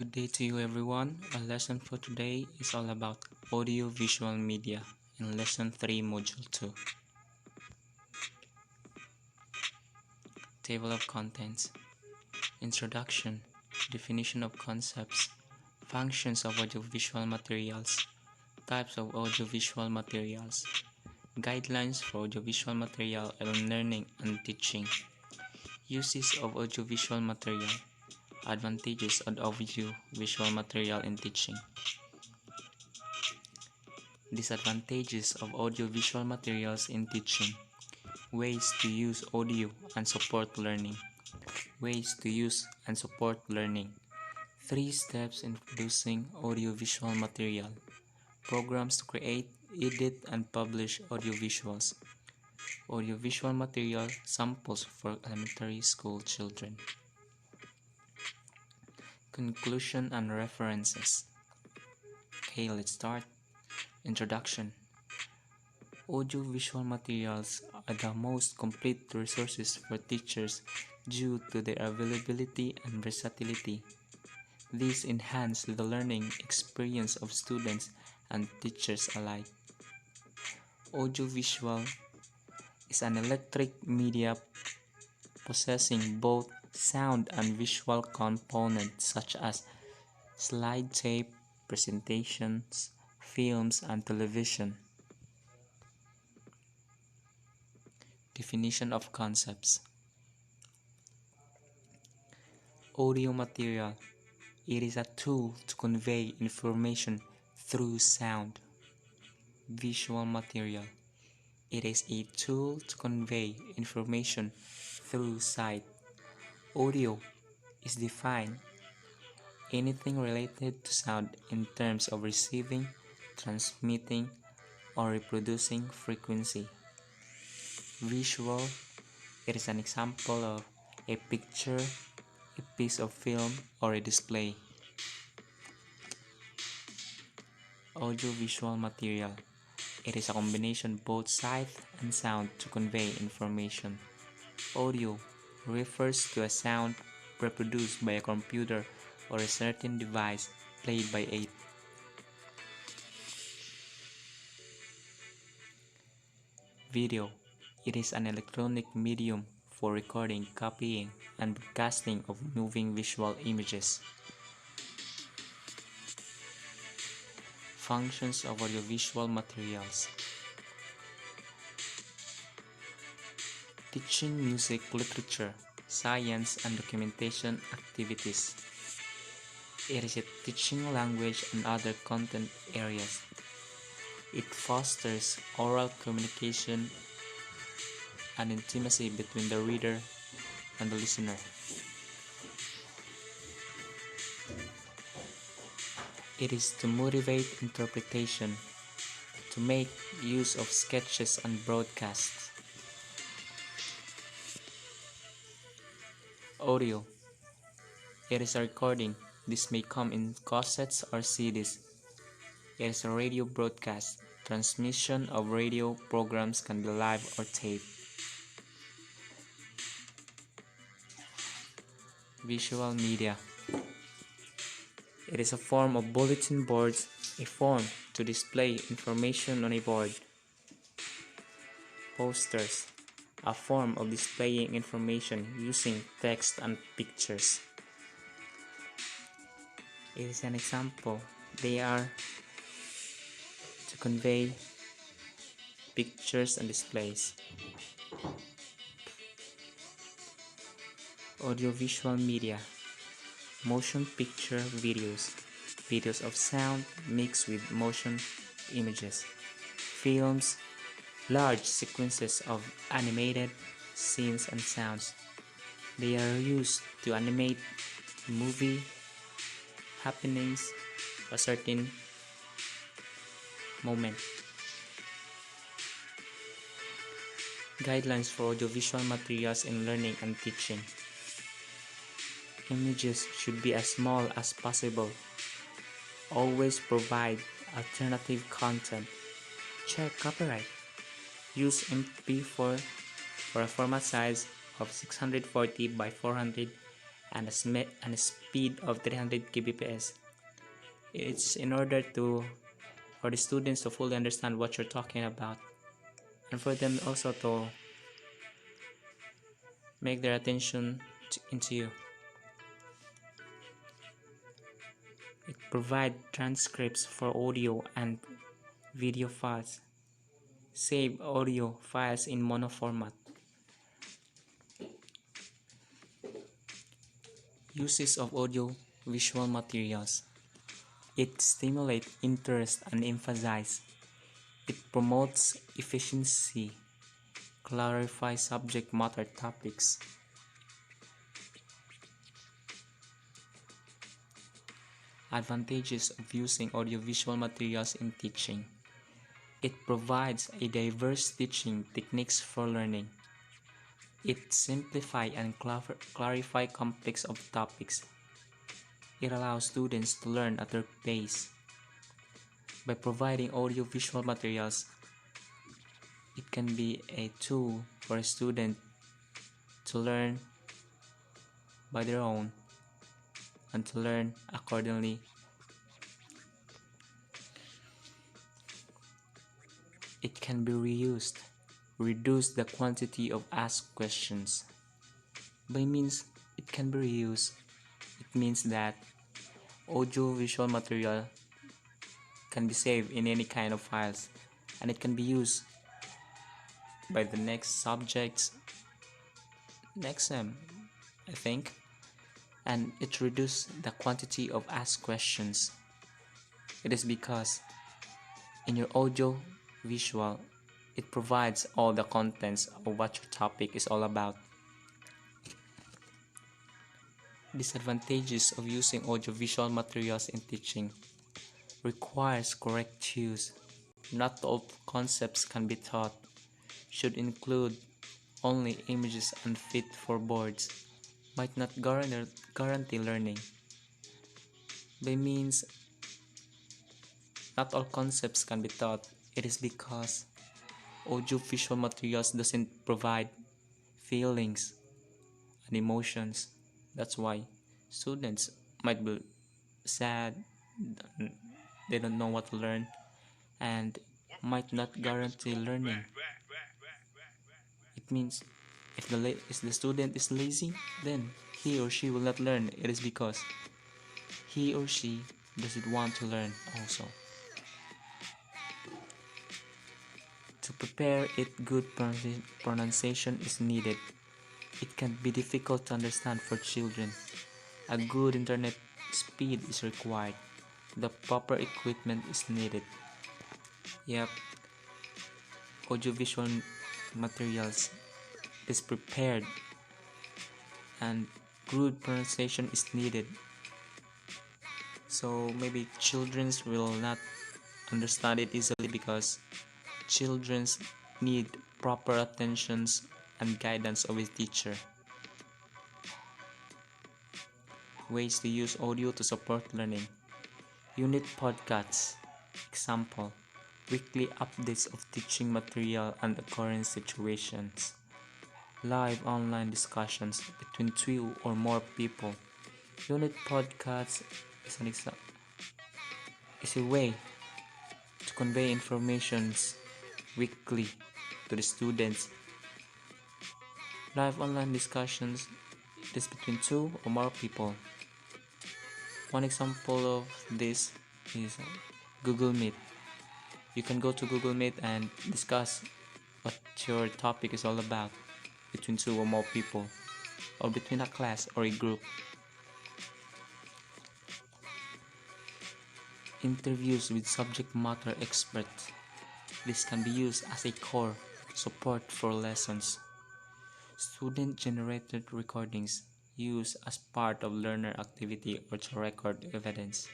Good day to you everyone. Our lesson for today is all about audio-visual media in lesson 3 module 2. Table of contents. Introduction. Definition of concepts. Functions of audiovisual materials. Types of audiovisual materials. Guidelines for audiovisual material in learning and teaching. Uses of audiovisual material. Advantages of audiovisual material in teaching. Disadvantages of audiovisual materials in teaching. Ways to use audio and support learning. Ways to use and support learning. 3 steps in producing audiovisual material. Programs to create, edit, and publish audiovisuals. Audiovisual material samples for elementary school children. Conclusion and references. Okay, let's start. Introduction. Audiovisual materials are the most complete resources for teachers due to their availability and versatility. These enhance the learning experience of students and teachers alike. Audiovisual is an electric media possessing both sound and visual components such as slide tape, presentations, films, and television. Definition of concepts. Audio material. It is a tool to convey information through sound. Visual material. It is a tool to convey information through sight. Audio is defined anything related to sound in terms of receiving, transmitting, or reproducing frequency. Visual. It is an example of a picture, a piece of film, or a display. Audiovisual material. It is a combination of both sight and sound to convey information. Audio refers to a sound reproduced by a computer or a certain device played by a video. It is an electronic medium for recording, copying, and broadcasting of moving visual images. Functions of audiovisual materials. Teaching music, literature, science, and documentation activities. It is a teaching language and other content areas. It fosters oral communication and intimacy between the reader and the listener. It is to motivate interpretation, to make use of sketches and broadcasts. Audio. It is a recording. This may come in cassettes or CDs. It is a radio broadcast. Transmission of radio programs can be live or taped. Visual media. It is a form of bulletin boards, a form to display information on a board. Posters, a form of displaying information using text and pictures. It is an example. They are to convey pictures and displays. Audiovisual media. Motion picture videos. Videos of sound mixed with motion images. Films. Large sequences of animated scenes and sounds. They are used to animate movie happenings a certain moment. Guidelines for audiovisual materials in learning and teaching. Images should be as small as possible. Always provide alternative content. Check copyright. Use MP4 for a format size of 640 by 400 and a speed of 300 kbps. It's in order for the students to fully understand what you're talking about, and for them also to make their attention into you. It provides transcripts for audio and video files. Save audio files in mono format. Uses of audio visual materials. It stimulates interest and emphasizes. It promotes efficiency, clarifies subject matter topics. Advantages of using audiovisual materials in teaching. It provides a diverse teaching techniques for learning. It simplifies and clarifies complex of topics. It allows students to learn at their pace. By providing audiovisual materials, it can be a tool for a student to learn by their own and to learn accordingly. It can be reused, reduce the quantity of asked questions. By means it can be reused, it means that audio-visual material can be saved in any kind of files and it can be used by the next subjects, next sem, I think, and it reduces the quantity of asked questions. It is because in your audio visual, it provides all the contents of what your topic is all about. Disadvantages of using audiovisual materials in teaching. Requires correct use. Not all concepts can be taught. Should include only images unfit for boards. Might not guarantee learning. By means, not all concepts can be taught. It is because audiovisual materials doesn't provide feelings and emotions. That's why students might be sad, they don't know what to learn, and might not guarantee learning. It means if the student is lazy, then he or she will not learn. It is because he or she doesn't want to learn also. To prepare it, good pronunciation is needed. It can be difficult to understand for children. A good internet speed is required. The proper equipment is needed. Yep, audiovisual materials is prepared and good pronunciation is needed. So maybe children will not understand it easily because children need proper attentions and guidance of a teacher. Ways to use audio to support learning. Unit podcasts. Example, weekly updates of teaching material and current situations. Live online discussions between 2 or more people. Unit podcasts is a way to convey informations weekly to the students. Live online discussions is between 2 or more people. One example of this is Google Meet. You can go to Google Meet and discuss what your topic is all about between 2 or more people, or between a class or a group. Interviews with subject matter experts. This can be used as a core support for lessons. Student-generated recordings used as part of learner activity or to record evidence.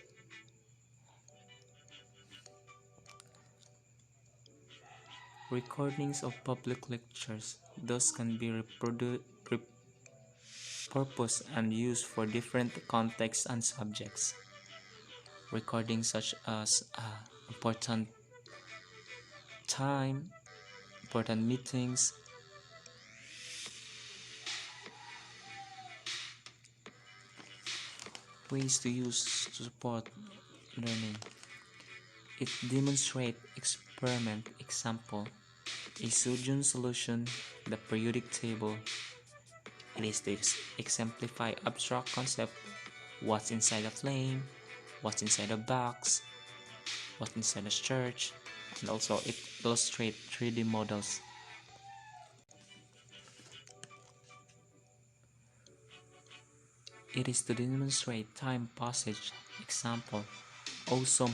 Recordings of public lectures. Those can be repurposed and used for different contexts and subjects. Recordings such as important time, important meetings, ways to use to support learning. It demonstrates experiment example, a sodium solution, the periodic table. It is to exemplify abstract concept, what's inside a flame, what's inside a box, what's inside a church, and also it illustrates 3D models. It is to demonstrate time passage, example, awesome,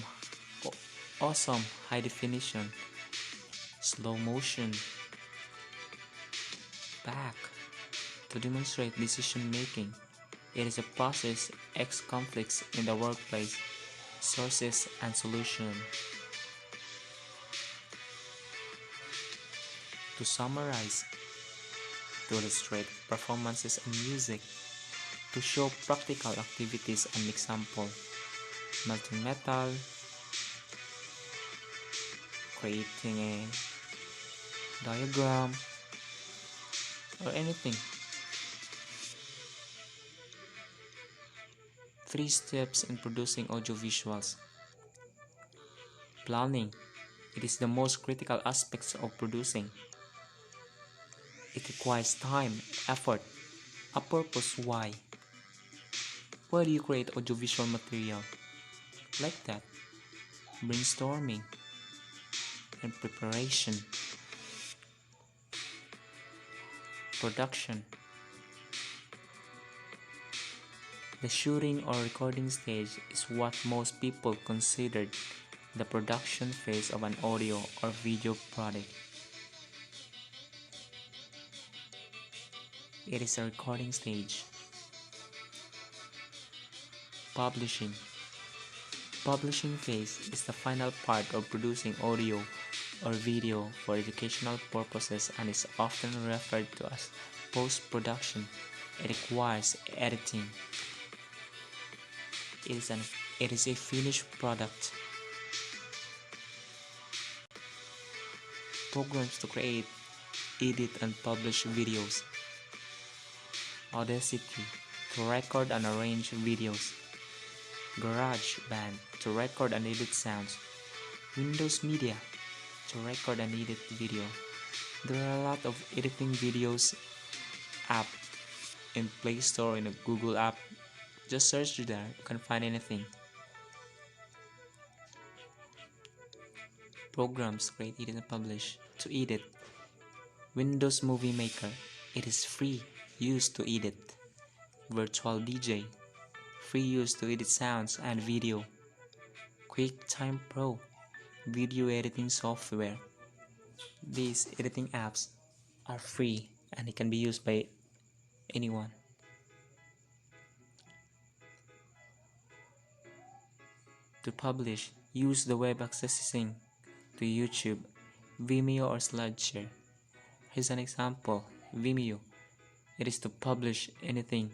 awesome high definition, slow motion, back, to demonstrate decision making. It is a process X conflicts in the workplace, sources and solution. To summarize, to illustrate performances and music, to show practical activities and example, melting metal, creating a diagram, or anything. 3 steps in producing audiovisuals. Planning. It is the most critical aspect of producing. It requires time, effort, a purpose. Why? Why do you create audiovisual material? Like that. Brainstorming and preparation. Production. The shooting or recording stage is what most people consider the production phase of an audio or video product. It is a recording stage. Publishing. Publishing phase is the final part of producing audio or video for educational purposes and is often referred to as post-production. It requires editing. It is a finished product. Programs to create, edit and publish videos. Audacity to record and arrange videos. GarageBand to record and edit sounds. Windows Media to record and edit video. There are a lot of editing videos app in Play Store, in a Google app. Just search there, you can find anything. Programs create, edit and publish. To edit, Windows Movie Maker. It is free use to edit. Virtual DJ, free use to edit sounds and video. QuickTime Pro, video editing software. These editing apps are free and it can be used by anyone. To publish, use the web accessing to YouTube, Vimeo or SlideShare. Here's an example, Vimeo. It is to publish anything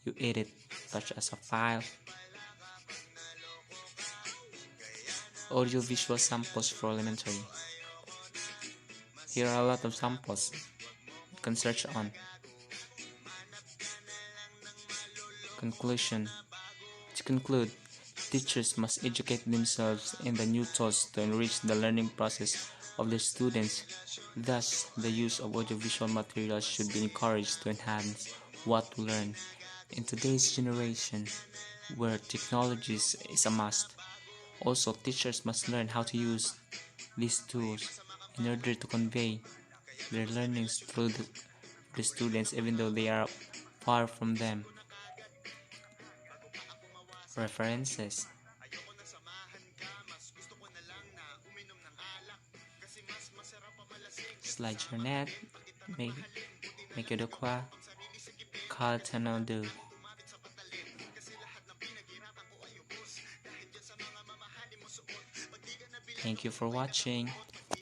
you edit, such as a file. Audio-visual samples for elementary. Here are a lot of samples you can search on. Conclusion. To conclude, teachers must educate themselves in the new tools to enrich the learning process of their students. Thus, the use of audiovisual materials should be encouraged to enhance what we learn. In today's generation, where technology is a must, also teachers must learn how to use these tools in order to convey their learnings through the students, even though they are far from them. References. SlideShare.net, Mekedokwa, Kaltanodu. Thank you for watching.